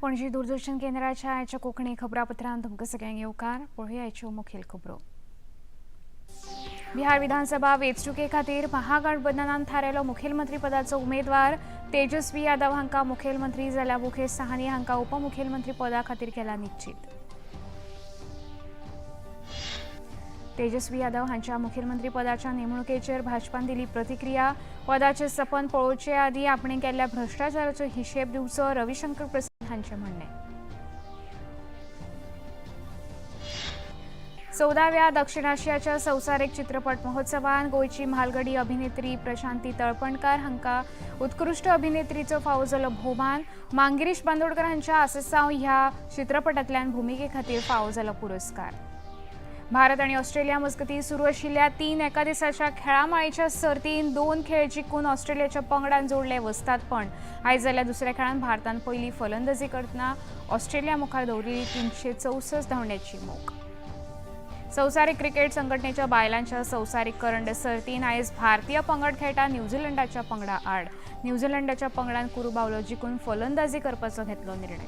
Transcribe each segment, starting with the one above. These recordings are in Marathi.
पणजी दूरदर्शन केंद्राच्या आयच्या कोंकणी खबरापत्रांत तुमकां सगळ्यांक येवकार. पळोवया आयच्यो मुखेल खबरो. बिहार विधानसभा वेंचणुके खातीर महागठबंधनान थारायलो मुखेलमंत्री पदाचो उमेदवार तेजस्वी यादव हांकां मुखेलमंत्री जाल्यार मुकेश साहनी हांकां उपमुखेलमंत्री पदा खातीर केला निश्चित. तेजस्वी यादव हांच्या मुखेलमंत्री पदाच्या नेमणुकेचेर भाजपान दिली प्रतिक्रिया. पदाचे सपन पळोवचे आदीं आपणे केल्ल्या भ्रष्टाचाराचो हिशेब दिवचो, रविशंकर प्रसाद हांचें म्हणणें. 14व्या दक्षिण आशियाच्या संवसारीक चित्रपट महोत्सवात गोंयची म्हालगडी अभिनेत्री प्रशांती तळपणकार हांकां उत्कृश्ट अभिनेत्रीचो फावो जालो भोवमान. मांगिरीश बांदोडकर हांच्या आससांव ह्या चित्रपटांतल्यान भुमिके खातीर फावो जालो पुरस्कार. भारत आनी ऑस्ट्रेलिया मजगतीं सुरू आशिल्ल्या 3 एका दिसाच्या खेळा माळेच्या सर्तींत 2 खेळ जिखून ऑस्ट्रेलियाच्या पंगडान जोडले वस्ताद. पण आयज जाल्ल्या दुसऱ्या खेळांत भारतान पयली फलंदाजी करतना ऑस्ट्रेलिया मुखार दवरिल्ली 364 धांवड्याची मोख. संवसारीक क्रिकेट संघटनेच्या बायलांच्या संवसारीक करंड सर्तींत आयज भारतीय पंगड खेळटा न्यूझीलंडाच्या पंगडा आड. न्यूझीलंडाच्या पंगडान कुरुबावलो जिखून फलंदाजी करपाचो घेतलो निर्णय.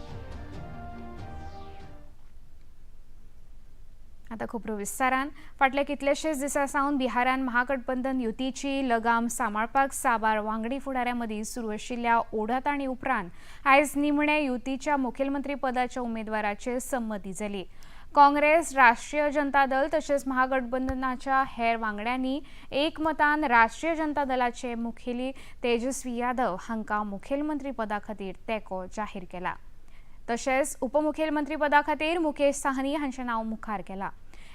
आता खबरो विस्तारान. फाटल्या कितलेशेच दिसा सावन बिहारान महागठबंधन युतीची लगाम सांबाळपाक साबार वांगडी फुडाऱ्यां मदीं सुरू आशिल्ल्या ओढाताणी उपरांत आयज निमणे युतीच्या मुखेलमंत्री पदाच्या उमेदवाराचेर संमती जाली. काँग्रेस, राष्ट्रीय जनता दल तशेंच महागठबंधनाच्या हेर वांगड्यांनी एकमतान राष्ट्रीय जनता दलाचे मुखेली तेजस्वी यादव हांकां मुखेलमंत्री पदा खातीर तेंको जाहीर केला. तशेंच उपमुखेलमंत्री पदा खातीर मुकेश साहनी हांचें नांव मुखार केलां.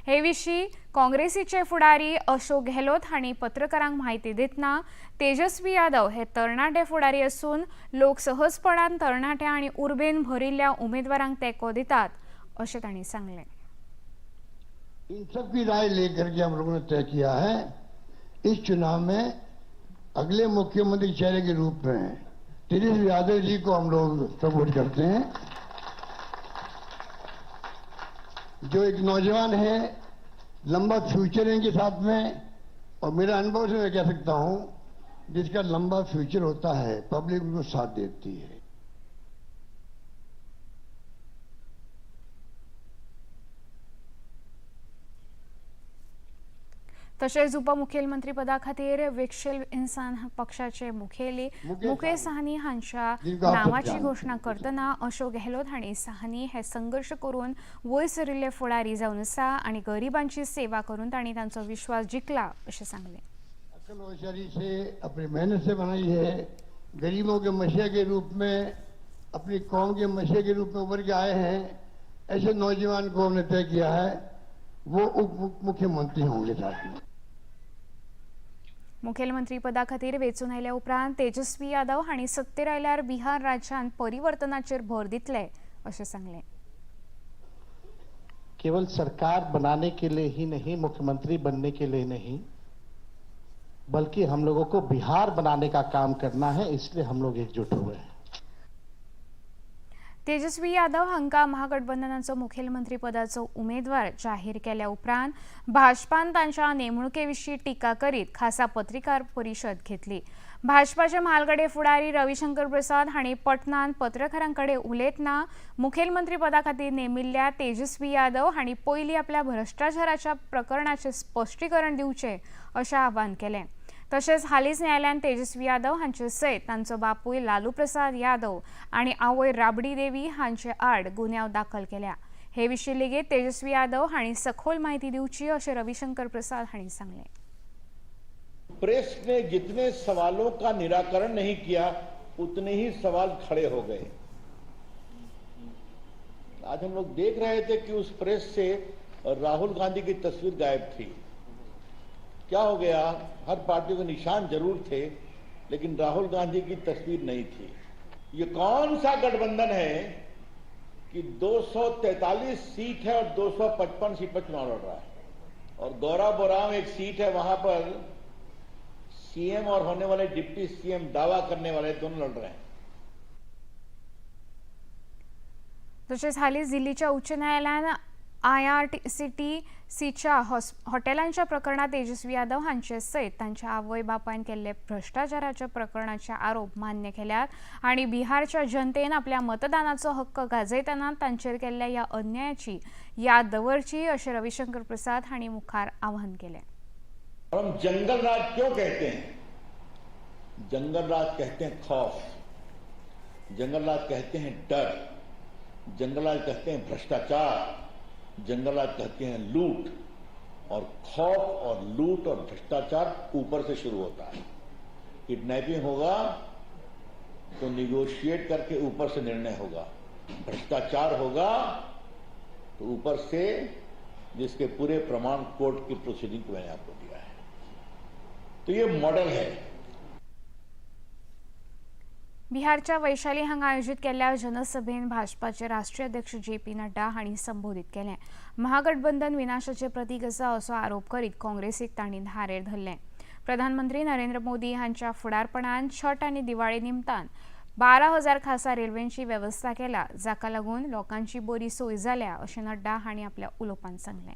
हे विशीं काँग्रेसीचे फुडारी अशोक गेहलोत हांणी पत्रकारांक म्हायती दितना तेजस्वी यादव हे तरणाटे फुडारी असून लोक सहजपणान तरणाट्या आनी उर्बेन भरिल्ल्या उमेदवारांक तेंको दितात अशें तांणी सांगलें. इन सब की राय लेकर के हम लोगों ने तय किया है इस चुनाव में अगले मुख्यमंत्री चेहरे के रूप में तेजस्वी यादव जी को हम लोग सपोर्ट करते हैं, जो एक नौजवान है, लंबा फ्यूचर है इनके साथ में, और मेरा अनुभव से मैं कह सकता हूं जिसका लंबा फ्यूचर होता है पब्लिक उनको साथ देती है. तशेंच उपमुखेलमंत्री पदा खातीर विकसील इन्सान पक्षाचे मुखेली मुकेश साहनी हांच्या नांवाची घोशणा करतना अशोक गेहलोत हांणी साहनी हे संघर्ष करून वयर सरिल्ले फुडारी जावन आसा आनी गरिबांची सेवा करून तांणी तांचो विश्वास जिखला अशें सांगलें. अकल होशियारी से अपनी मेहनत से बनाई है, गरीबों के मसीहा के रूप में, अपनी कौम के मसीहा के रूप में उभर के आए हैं. ऐसे नौजवान को हमने तय किया है वो उप मुख्यमंत्री होंगे. साथ में मुखेलमंत्री पदा खातीर वेंचून आयल्या उपरांत तेजस्वी यादव हांणी सत्तेर आयल्यार बिहार राज्यांत परिवर्तनाचेर भर दितले अशें सांगलें. केवल सरकार बनाने के लिए ही नहीं, मुख्यमंत्री बनने के लिए नहीं, बल्कि हम लोगों को बिहार बनाने का काम करना है, इसलिए हम लोग एकजुट हुए हैं. तेजस्वी यादव हांकां महागठबंधनाचो मुखेलमंत्री पदाचो उमेदवार जाहीर केल्या उपरांत भाजपान तांच्या नेमणुके विशीं टिका करीत खासा पत्रकार परिशद घेतली. भाजपाचे म्हालगडे फुडारी रविशंकर प्रसाद हांणी पटनात पत्रकारां कडेन उलयतना मुखेलमंत्री पदा खातीर नेमिल्ल्या तेजस्वी यादव हांणी पयलीं आपल्या भ्रष्टाचाराच्या प्रकरणाचें स्पश्टीकरण दिवचें अशें आवाहन केलें. तशेंच हालींच न्यायालयान तेजस्वी यादव हांचे सयत तांचो बापूय लालू प्रसाद यादव आनी आवय राबडी देवी हांचे आड गुन्यांव दाखल केल्या. हे विशीं लेगीत तेजस्वी यादव हांणी सखोल म्हायती दिवची अशें रविशंकर प्रसाद हांणी सांगलें. प्रेस ने जितने सवालों का निराकरण नहीं किया उतने ही सवाल खड़े हो गए. आज हम लोग देख रहे थे कि उस प्रेस से राहुल गांधी की तस्वीर गायब थी. क्या हो गया? हर पार्टी के निशान जरूर थे लेकिन राहुल गांधी की तस्वीर नहीं थी. ये कौन सा गठबंधन है कि 243 सीट है और 255 सीट पर चुनाव लड़ रहा है, और गौरा बोराम एक सीट है, वहां पर सीएम और होने वाले डिप्टी सीएम दावा करने वाले दोनों लड़ रहे हैं. तशेंच हालींच दिल्लीच्या उच्च न्यायालयान IRCTCच्या हॉटेलांच्या प्रकरणात तेजस्वी यादव हांचे सयत तांच्या आवय बापायन केल्ले भ्रष्टाचाराच्या प्रकरणाचे आरोप मान्य केल्यात आणि बिहारच्या जनतेन आपल्या मतदानाचो हक्क गाजयतना तांचेर केल्ल्या या अन्यायाची याद दवरची अशें रविशंकर प्रसाद हांणी मुखार आवाहन केलें. हम जंगल राज क्यों कहते हैं? जंगल राज कहते हैं खौफ, जंगल राज कहते हैं डर, जंगल राज कहते हैं भ्रष्टाचार, जंगल राज कहते हैं लूट. और खौफ और लूट और भ्रष्टाचार ऊपर से शुरू होता है. किडनैपिंग होगा तो निगोशिएट करके ऊपर से निर्णय होगा, भ्रष्टाचार होगा तो ऊपर से, जिसके पूरे प्रमाण कोर्ट की प्रोसीडिंग को मैंने आपको दिया है. तो ये मॉडल है. बिहारच्या वैशाली हांगा आयोजित केल्ल्या जनसभेन भाजपाचे राष्ट्रीय अध्यक्ष JP नड्डा हांणी संबोधित केलें. महागठबंधन विनाशाचे प्रतीक आसा असो आरोप करीत काँग्रेसीक तांणी धारेर धरलें. प्रधानमंत्री नरेंद्र मोदी हांच्या फुडारपणान छठ आनी दिवाळी निमतान 12,000 खासा रेल्वेंची वेवस्था केला, जाका लागून लोकांची बरी सोय जाल्या अशें नड्डा हांणी आपल्या उलोवपांत सांगलें.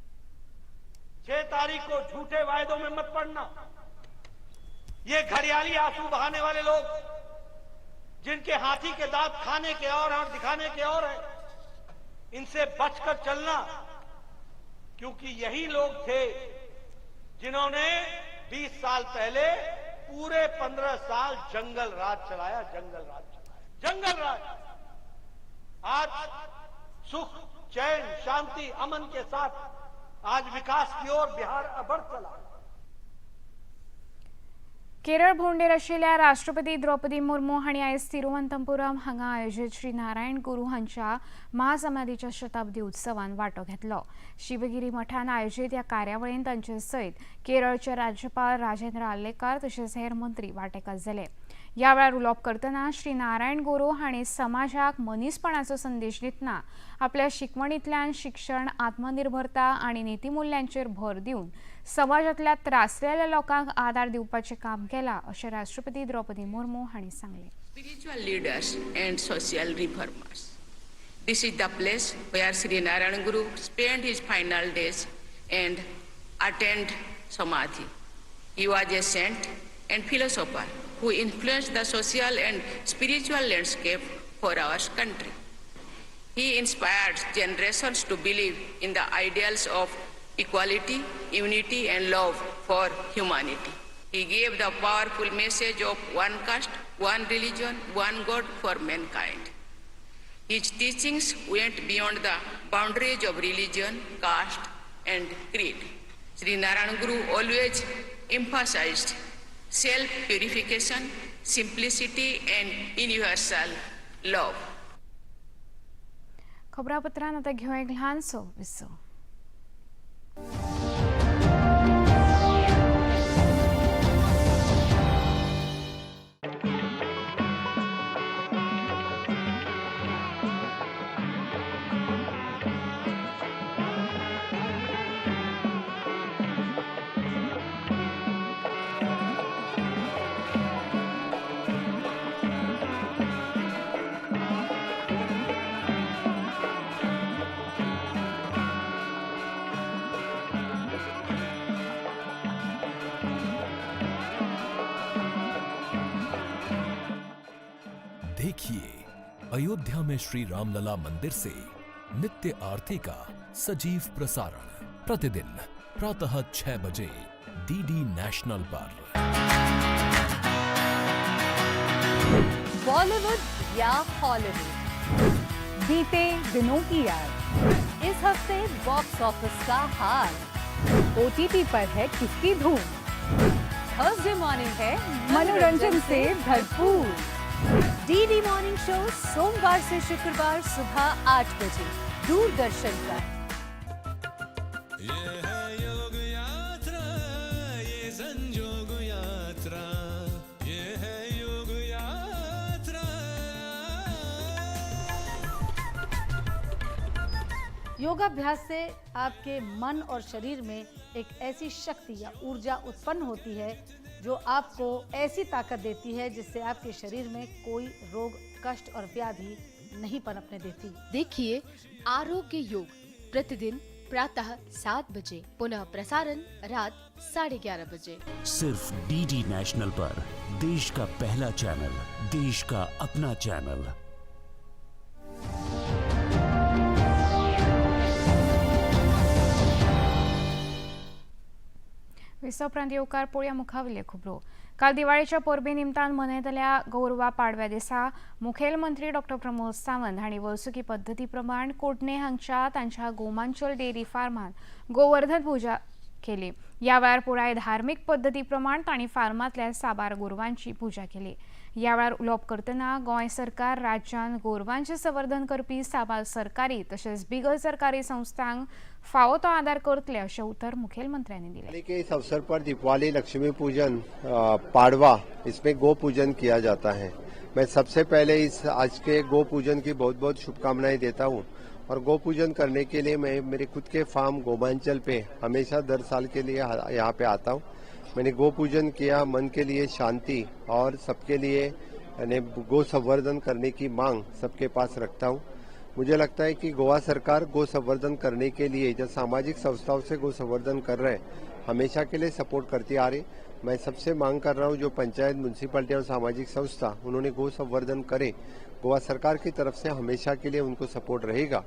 6 तारीख को झूठे वायदों में मत पड़ना. ये घड़ियाली आंसू बहाने वाले लोग, जिनके हाथी के दांत खाने के और दिखाने के और है, इनसे बचकर चलना. क्योंकि यही लोग थे जिन्होंने 20 साल पहले पूरे 15 साल जंगल राज चलाया. जंगल राज आज सुख, चैन, शांति, अमन के साथ आज विकास की ओर बिहार बढ़ चला. केरळ भोंवडेर आशिल्ल्या राष्ट्रपती द्रौपदी मुर्मू हांणी आयज तिरुवनंतपुरम हांगा आयोजीत श्री नारायण गुरू हांच्या महासमाधीच्या शताब्दी उत्सवान वांटो घेतलो. शिवगिरी मठान आयोजीत ह्या कार्यावळींत तांचे सयत केरळचे राज्यपाल राजेंद्र आर्लेकर तशेंच हेर मंत्री वांटेकार जाले. ह्या वेळार उलोवप करतना श्री नारायण गुरू हांणी समाजाक मनीसपणाचो संदेश दितना आपल्या शिकवणींतल्यान शिक्षण, आत्मनिर्भरता आनी नितीमुल्यांचेर भर दिवन समाजांतल्या त्रासलेल्या लोकांक आदार दिवपाचें काम केलां अशें राष्ट्रपती द्रौपदी मुर्मू हांणी सांगलें. Spiritual leaders and social reformers. This is the place where Sri Narayan Guru spent his final days and attained Samadhi. He was a saint and philosopher who influenced the social and spiritual landscape for our country. He inspired generations to believe in the ideals of equality, unity and love for humanity. He gave the powerful message of one caste, one religion, one God for mankind. His teachings went beyond the boundaries of religion, caste and creed. Sri Narayan Guru always emphasized self-purification, simplicity and universal love. खबरापत्रांत आतां घेवया एक ल्हानसो विसो. देखिए अयोध्या में श्री रामलला मंदिर से नित्य आरती का सजीव प्रसारण प्रतिदिन प्रातः 6 बजे DD नेशनल पर. बॉलीवुड या हॉलीवुड, बीते दिनों की याद, इस हफ्ते बॉक्स ऑफिस का हाल, OTT पर है किसकी धूम, थर्सडे मॉर्निंग है मनोरंजन से भरपूर. DD मॉर्निंग शो सोमवार से शुक्रवार सुबह 8 बजे दूरदर्शन पर. ये है योग यात्रा, ये संयोग यात्रा, ये है योग यात्रा. योगाभ्यास से आपके मन और शरीर में एक ऐसी शक्ति या ऊर्जा उत्पन्न होती है जो आपको ऐसी ताकत देती है जिससे आपके शरीर में कोई रोग, कष्ट और व्याधि नहीं पनपने देती. देखिए आरोग्य योग प्रतिदिन प्रातः 7 बजे, पुनः प्रसारण रात 11:30 बजे। सिर्फ डीडी नेशनल पर, देश का पहला चैनल, देश का अपना चैनल। विसवप्रांत येवकार पळोवया मुखावेले खबरो। काल दिवाळीच्या परबे निमतान मनयतल्या गौरवा पाडव्या दिसा मुखेलमंत्री डॉक्टर प्रमोद सावंत हांणी वर्सुकी पद्दती प्रमाण कोटणे हांगच्या तांच्या गोमांचल डेअरी फार्मान गोवर्धन पूजा केली। ह्या वेळार पुराय धार्मीक पद्दती प्रमाण तांणी फार्मांतल्या साबार गोरवांची पूजा केली। ह्या वेळार उलोवप करतना गोंय सरकार राज्यान गोरवांचे संवर्धन करपी साबार सरकारी तशेंच बिगर सरकारी संस्थांक फावो तो आदार करतले अशें उतर मुखेलमंत्र्यांनी दिलें। इस अवसर पर दीपावली, लक्ष्मी पूजन, पाड़वा, इसमें गो पूजन किया जाता है। मैं सबसे पहले इस आज के गो पूजन की बहुत बहुत शुभकामनाएं देता हूं और गो पूजन करने के लिए मैं मेरे खुद के फार्म गोमांचल पे हमेशा 10 साल के लिए यहाँ पे आता हूँ। मैंने गो पूजन किया, मन के लिए शांति और सबके लिए गो संवर्धन करने की मांग सबके पास रखता हूँ। मुझे लगता है कि गोवा सरकार गो संवर्धन करने के लिए जो सामाजिक संस्थाओं से गो संवर्धन कर रहे हैं हमेशा के लिए सपोर्ट करती आ रही। मैं सबसे मांग कर रहा हूँ जो पंचायत, म्यूनसिपैलिटी और सामाजिक संस्था उन्होंने गो संवर्धन करे, गोवा सरकार की तरफ से हमेशा के लिए उनको सपोर्ट रहेगा।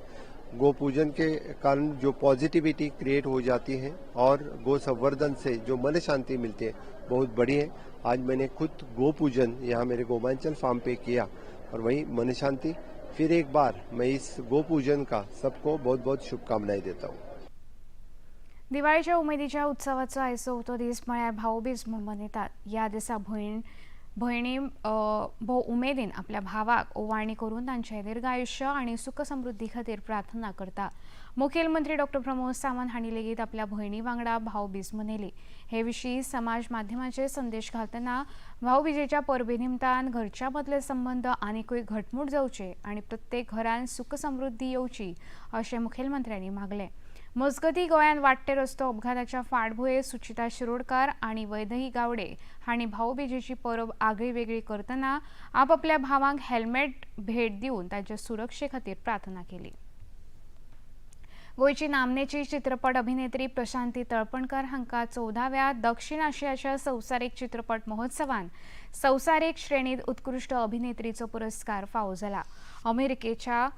गो पूजन के कारण जो पॉजिटिविटी क्रिएट हो जाती है और गो संवर्धन से जो मन शांति मिलती है बहुत बड़ी है। आज मैंने खुद गो पूजन यहाँ मेरे गोमांचल फार्म पे किया और वही मन शांति। फिर एक बार मैं इस गो पूजन का सबको बहुत बहुत शुभकामनाएं देता हूँ। दिवाळीच्या उमेदीच्या उत्सवाचो आयज चवथो दीस म्हळ्यार भाऊबीज म्हूण मनयतात। ह्या दिसा भयणी भोव उमेदीन आपल्या भावाक ओवाळणी करून तांचे दीर्घ आयुष्य आनी सुख समृद्धी खातीर प्रार्थना करता। मुखेलमंत्री डॉक्टर प्रमोद सावंत हांणी लेगीत आपल्या भयणी वांगडा भाऊबीज मनयली। हे विशीं समाज माध्यमाचेर संदेश घालतना भाऊबीजेच्या परबे निमतान घरच्या मदले संबंद आनीकूय घटमूट जावचे आनी प्रत्येक घरांत सुख समृद्धी येवची अशें मुखेलमंत्र्यांनी मागलें। मजगती गोंयांत वाडटे रस्तो अपघाताच्या फाटभुंयेर सुचिता शिरोडकार आनी वैदेही गावडे हांणी भाऊबीजेची परब आगळी वेगळी करतना आपल्या भावांक हेल्मेट भेट दिवन तांचे सुरक्षे खातीर प्रार्थना केली। गोंयची नामनेची चित्रपट अभिनेत्री प्रशांती तळपणकार हांकां 14व्या दक्षिण आशियाच्या संवसारीक चित्रपट महोत्सवान संवसारीक श्रेणीत उत्कृश्ट अभिनेत्रीचो पुरस्कार फावो जाला। अमेरिकेच्या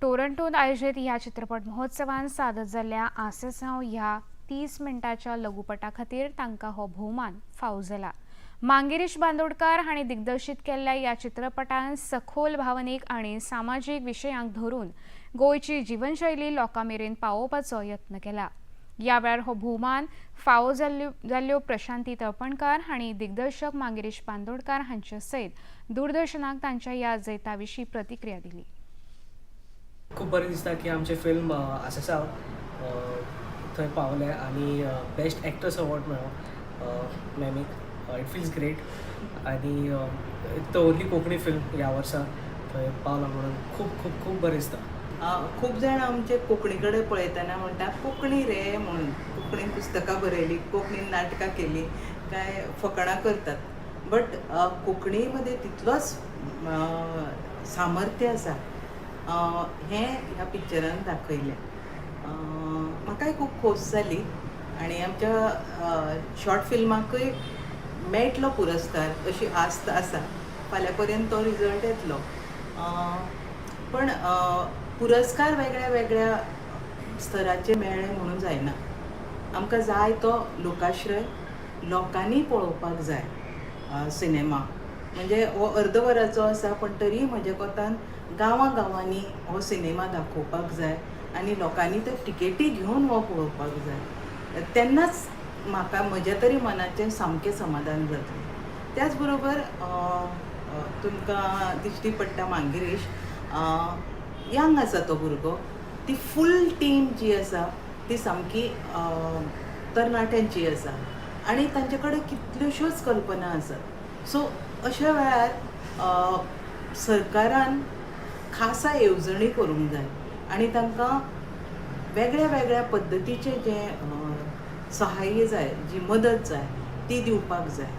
टोरंटोंत आयोजीत ह्या चित्रपट महोत्सवान सादर जाल्ल्या आसेसांव ह्या 30 मिनटाच्या लघुपटा खातीर तांकां हो भोवमान फावो जाला। मांगिरीश बांदोडकार हांणी दिग्दर्शीत केल्ल्या ह्या चित्रपटान सखोल भावनीक आनी सामाजीक विशयांक धरून गोंयची जीवनशैली लोकां मेरेन पावोवपाचो यत्न केला। ह्या वेळार हो भोवमान फावो जाल्ल्यो प्रशांती तळपणकार हांणी दिग्दर्शक मांगिरीश बांदोडकार हांचे सयत दूरदर्शनाक तांच्या ह्या जैता विशीं प्रतिक्रिया दिली। खूप बरें दिसता की आमचे फिल्म आसासाव थंय पावले आनी बेस्ट एक्ट्रेस अवॉर्ड मेळ्ळो मॅमीक। इट फील्स ग्रेट आनी तो ओन्ली कोंकणी फिल्म ह्या वर्सा थंय पावला म्हणून खूब खूब खूब बरें दिसता। खूब जाण आमचे कोंकणी कडेन पळयतना म्हणटा कोंकणी रे म्हणून, कोंकणीन पुस्तकां बरयलीं, कोंकणीन नाटकां केलीं काय फकाणां करतात। बट कोंकणी मध्ये तितलोच सामर्थ्य आसा हें ह्या पिक्चरान दाखयलें। म्हाकाय खूब खोस जाली आनी आमच्या शॉर्ट फिल्माकूय मेळटलो पुरस्कार अशी आस्त आसा। फाल्यां पर्यंत तो रिजल्ट येतलो। पण पुरस्कार वेगळ्या वेगळ्या स्तराचे मेळ्ळे म्हणून जायना। आमकां जाय तो लोकाश्रय लोकांनी पळोवपाक जाय सिनेमा। म्हणजे हो अर्द वराचो आसा पण तरी म्हज्या कोतान गांवांनी हो सिनेमा दाखोवपाक जाय आनी लोकांनी ते टिकेटी घेवन हो पळोवपाक जाय। तेन्नाच म्हाका म्हज्या तरी मनाचें सामकें समाधान जातलें। त्याच बरोबर तुमकां दिश्टी पडटा मांगिरीश यंग आसा तो भुरगो। ती फूल टीम जी आसा ती सामकी तरणाट्यांची आसा आनी तांचे कडेन कितल्योश्योच कल्पना आसात। सो अशा वेळार सरकारान खासा येवजणी करूंक जाय आनी तांकां वेगळ्या वेगळ्या पद्दतीचे जे सहाय्य जाय, जी मदत जाय ती दिवपाक जाय।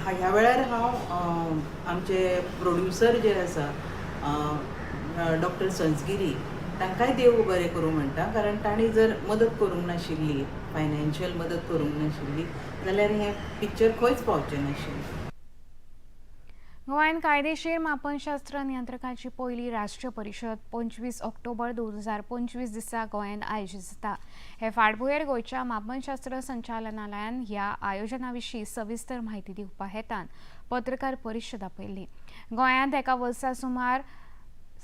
ह्या वेळार हांव आमचे प्रोड्युसर जे आसा डॉक्टर संजगिरी तांकांय देव बरें करूं म्हणटा, कारण तांणी जर मदत करूंक नाशिल्ली, फायनान्शियल मदत करूंक नाशिल्ली जाल्यार हें पिक्चर खंयच पावचें नाशिल्लें. गोंयांत कायदेशीर मापनशास्त्र नियंत्रकाची पयली राष्ट्रीय परिशद 25 ऑक्टोबर 2025 दिसा गोंयांत आयोजीत जाता. हे फाटभुंयेर गोंयच्या मापनशास्त्र संचालनालयान ह्या आयोजना विशीं सविस्तर म्हायती दिवपा हेतान पत्रकार परिशद आपयल्ली. गोंयांत एका वर्सा सुमार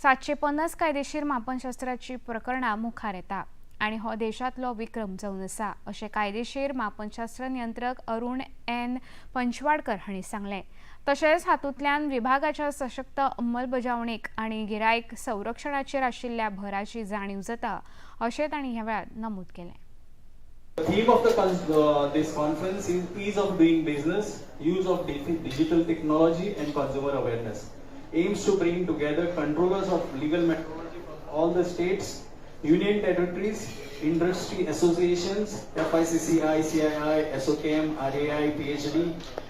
750 कायदेशीर मापनशास्त्राची प्रकरणां मुखार येता आनी हो देशांतलो विक्रम जावन आसा अशें कायदेशीर मापनशास्त्र नियंत्रक अरुण एन पंचवाडकर हांणी सांगलें. तशेंच हातूंतल्यान विभागाच्या सशक्त अंमलबजावणेक आनी गिरायक संरक्षणाचेर आशिल्ल्या भराची जाणीव जाता अशें तांणी ह्या वेळार नमूद केलें. The theme of this conference is ease of doing business, use of digital technology and consumer awareness. Aims to bring together controllers of legal metrology from all the states, union territories, industry associations, FICCI, CII, SOKM, RAI, PhD,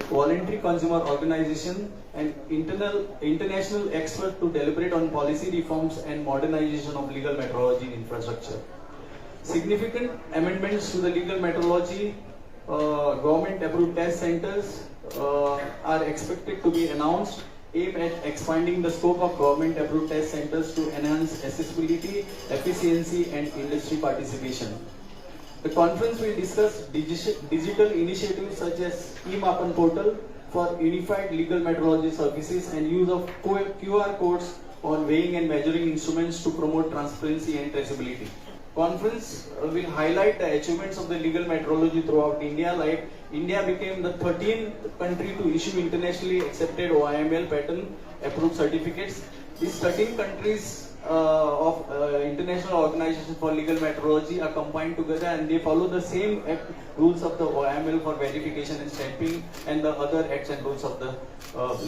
voluntary consumer organization and international experts to deliberate on policy reforms and modernization of legal metrology infrastructure. Significant amendments to the legal metrology government approved test centers are expected to be announced, aimed at expanding the scope of government approved test centers to enhance accessibility, efficiency and industry participation. The conference will discuss digital initiatives such as eMapan portal for unified legal metrology services and use of QR codes on weighing and measuring instruments to promote transparency and traceability. Conference will highlight the achievements of the legal metrology throughout India, like India became the 13th country to issue internationally accepted OIML pattern approved certificates. These 13 countries of International Organization for Legal Metrology are combined together and they follow the same rules of the OIML for verification and stamping and the other acts and rules of the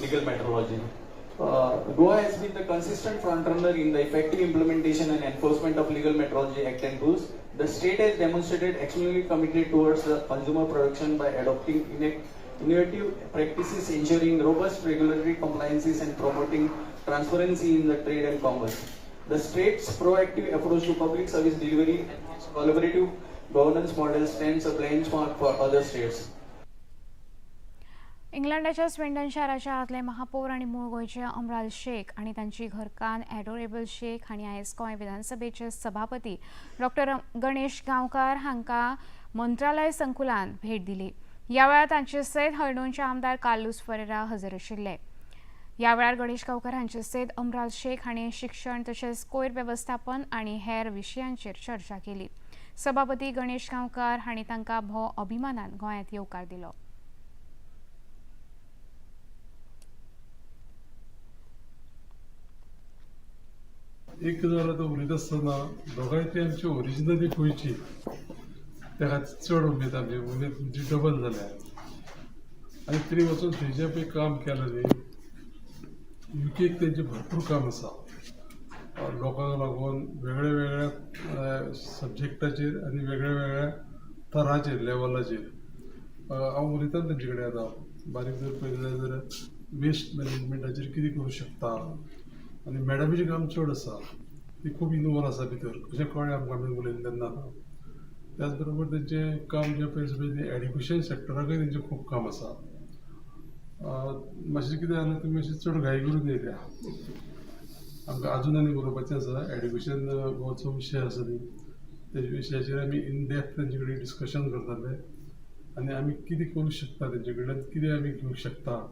legal metrology. Goa has been the consistent frontrunner in the effective implementation and enforcement of legal metrology act and rules. The state has demonstrated extremely committed towards the consumer protection by adopting innovative practices, ensuring robust regulatory compliances and promoting transparency in the trade and commerce. The state's proactive approach to public service delivery and its collaborative governance model stands a benchmark for other states. इंग्लंडाच्या स्विंडन शाराच्या आदले महापौर आनी मूळ गोंयचे अमराल शेख आनी तांची घरकान्न एडोरेबल शेख हांणी आयज गोंय विधानसभेचे सभापती डॉक्टर गणेश गांवकार हांकां मंत्रालय संकुलान भेट दिली. ह्या वेळार तांचे सयत हळडूणचे आमदार कार्लोस फरेरा हजर आशिल्ले. ह्या वेळार गणेश गांवकार हांचे सयत अमराल शेख हांणी शिक्षण तशेंच कोयर वेवस्थापन आनी हेर विशयांचेर चर्चा केली. सभापती गणेश गांवकार हांणी तांकां भोव अभिमानान गोंयांत येवकार दिलो. एक जाल्यार तो उलयता आसतना दोगांय ती आमची ओरिजिनली गोंयची, त्या खातीर चड उमेद आमची उमेद तुमची डबल जाल्या. आनी तरी वचून थंयचे पळय काम केलें न्ही, युकेक तेंचें भरपूर काम आसा लोकांक लागून वेगळ्या वेगळ्या सब्जेक्टाचेर आनी वेगळ्या वेगळ्या थराचेर लेवलाचेर. हांव उलयतां तेंचे कडेन आतां बारीक जर पळयलें जाल्यार वेस्ट मॅनेजमेंटाचेर कितें करूं शकता. आनी मॅडमीचें काम चड आसा, ती खूब इनवॉल्व आसा भितर, अशें कळ्ळें आमकां आमी उलयलें तेन्ना. त्याच बरोबर तेंचें काम जें पळय सगळें एड्युकेशन सॅक्टराकय तेंचें खूब काम आसा. मातशें कितें जालें तुमी अशें चड घाई करून येयल्या, आमकां आजून आनी बरोवपाचें आसा. एड्युकेशन हो जो विशय आसा न्ही, तेच्या विशयाचेर आमी इन डेप्थ तेंचे कडेन डिस्कशन करताले आनी आमी कितें करूं शकता, तेंचे कडल्यान कितें आमी घेवंक शकता.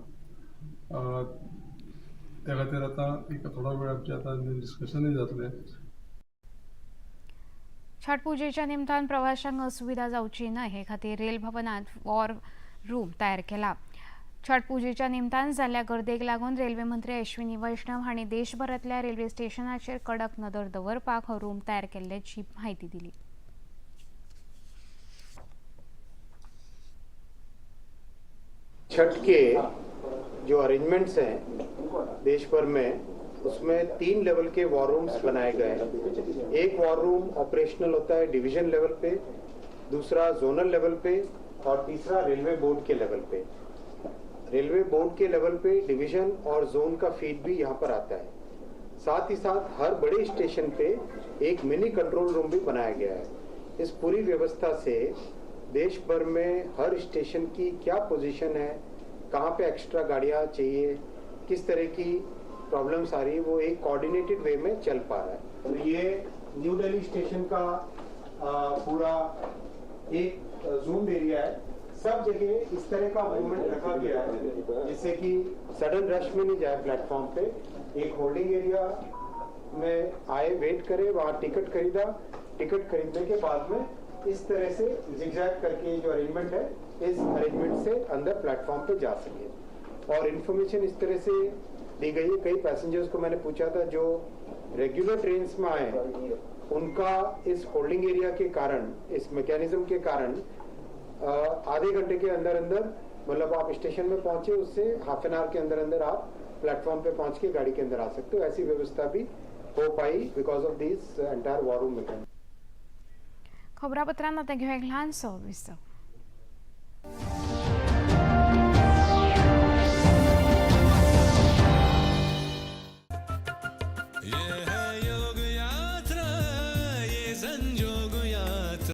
त्या खातीर आतां एक थोडो वेळ आमचें आतां डिस्कशनूय जातलें. छठ पुजेच्या निमतान प्रवाशांक असुविधा जावची न्हय हे खातीर रेल भवनांत वॉर रूम तयार केला. छठ पुजेच्या निमतान जाल्ल्या गर्देक लागून रेल्वे मंत्री अश्विनी वैष्णव हांणी देशभरांतल्या रेल्वे स्टेशनाचेर कडक नदर दवरपाक हो रूम तयार केल्ल्याची म्हायती दिली. छठ के जो अरेंजमेंट्स हैं देश भर में, उसमें 3 लेवल के वॉर रूम्स बनाए गए हैं. एक वॉर रूम ऑपरेशनल होता है डिवीजन लेवल पे, दूसरा जोनल लेवल पे और तीसरा रेलवे बोर्ड के लेवल पे. रेलवे बोर्ड के लेवल पे डिवीजन और जोन का फीड भी यहाँ पर आता है. साथ ही साथ हर बड़े स्टेशन पे एक मिनी कंट्रोल रूम भी बनाया गया है। इस पूरी व्यवस्था से देश भर में हर स्टेशन की क्या पोजीशन है, कहाँ पे एक्स्ट्रा गाड़ियाँ चाहिए, किस तरह की प्रॉब्लम्स आ रही है, वो एक कोऑर्डिनेटेड वे में चल पा रहा है। तो ये न्यू दिल्ली स्टेशन का पूरा एक जूम एरिया है। सब जगह इस तरह का मूवमेंट रखा गया है जिससे कि सडन रश में नहीं जाए प्लेटफॉर्म पे। एक होल्डिंग एरिया में आए, वेट करे, वहाँ टिकट खरीदा, टिकट खरीदने के बाद में इस तरह से जिगजैग करके जो अरेंजमेंट है, इस अरेंजमेंट से अंदर प्लेटफॉर्म पे जा सके। और इन्फॉर्मेशन इस तरह से दी गई है, कई पैसेंजर्स को मैंने पूछा था जो रेगुलर ट्रेन में आए, उनका इस होल्डिंग एरिया के कारण, इस मैकेनिज्म के कारण आधे घंटे के अंदर अंदर, मतलब आप स्टेशन में पहुंचे उससे हाफ एन आवर के अंदर अंदर आप प्लेटफॉर्म पे पहुंच के गाड़ी के अंदर आ सकते हो। ऐसी व्यवस्था भी हो पाई because of this entire war room mechanism. खबरापत्रांत आता घेऊया एक ल्हानसो विस्तव।